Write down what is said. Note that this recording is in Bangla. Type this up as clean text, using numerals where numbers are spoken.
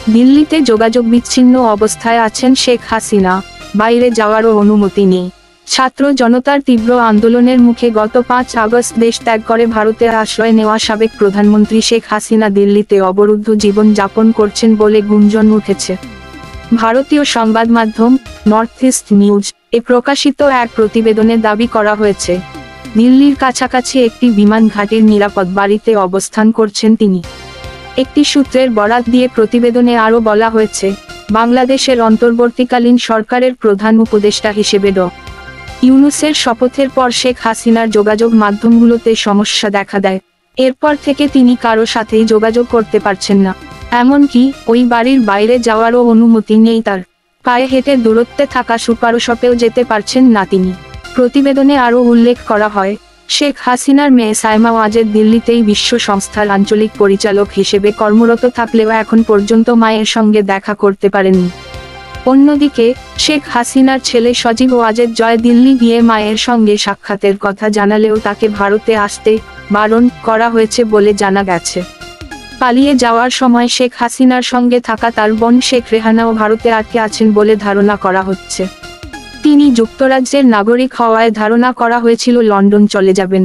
দিল্লিতে যোগাযোগ বিচ্ছিন্ন অবস্থায় আছেন শেখ হাসিনা, বাইরে যাওয়ারও অনুমতি নেই। ছাত্র জনতার তীব্র আন্দোলনের মুখে গত 5 আগস্ট দেশ ত্যাগ করে ভারতে আশ্রয় নেওয়া সাবেক প্রধানমন্ত্রী শেখ হাসিনা দিল্লিতে অবরুদ্ধ জীবন যাপন করছেন বলে গুঞ্জন উঠেছে। ভারতীয় সংবাদ মাধ্যম নর্থ ইস্ট নিউজ এ প্রকাশিত এক প্রতিবেদনে দাবি করা হয়েছে, দিল্লির কাছাকাছি একটি বিমান ঘাঁটির নিরাপদ বাড়িতে অবস্থান করছেন তিনি। একটি সূত্রের বরাত দিয়ে প্রতিবেদনে আরও বলা হয়েছে, বাংলাদেশের অন্তর্বর্তীকালীন সরকারের প্রধান উপদেষ্টা হিসেবে ড. ইউনূসের শপথের পর শেখ হাসিনার যোগাযোগ মাধ্যমগুলোতে সমস্যা দেখা দেয়। এরপর থেকে তিনি কারো সাথেই যোগাযোগ করতে পারছেন না, এমনকি ওই বাড়ির বাইরে যাওয়ারও অনুমতি নেই তার। পায়ে হেঁটে দূরত্বে থাকা সুপার শপেও যেতে পারছেন না তিনি। প্রতিবেদনে আরও উল্লেখ করা হয়, শেখ হাসিনার মেয়ে সাইমা ওয়াজেদ দিল্লিতেই বিশ্ব সংস্থার আঞ্চলিক পরিচালক হিসেবে কর্মরত থাকলেও এখন পর্যন্ত মায়ের সঙ্গে দেখা করতে পারেননি। অন্যদিকে শেখ হাসিনার ছেলে সজীব ওয়াজেদ জয় দিল্লি গিয়ে মায়ের সঙ্গে সাক্ষাতের কথা জানালেও তাকে ভারতে আসতে বারণ করা হয়েছে বলে জানা গেছে। পালিয়ে যাওয়ার সময় শেখ হাসিনার সঙ্গে থাকা তার বোন শেখ রেহানাও ভারতে আটকে আছেন বলে ধারণা করা হচ্ছে। তিনি যুক্তরাজ্যের নাগরিক হওয়ায় ধারণা করা হয়েছিল লন্ডন চলে যাবেন।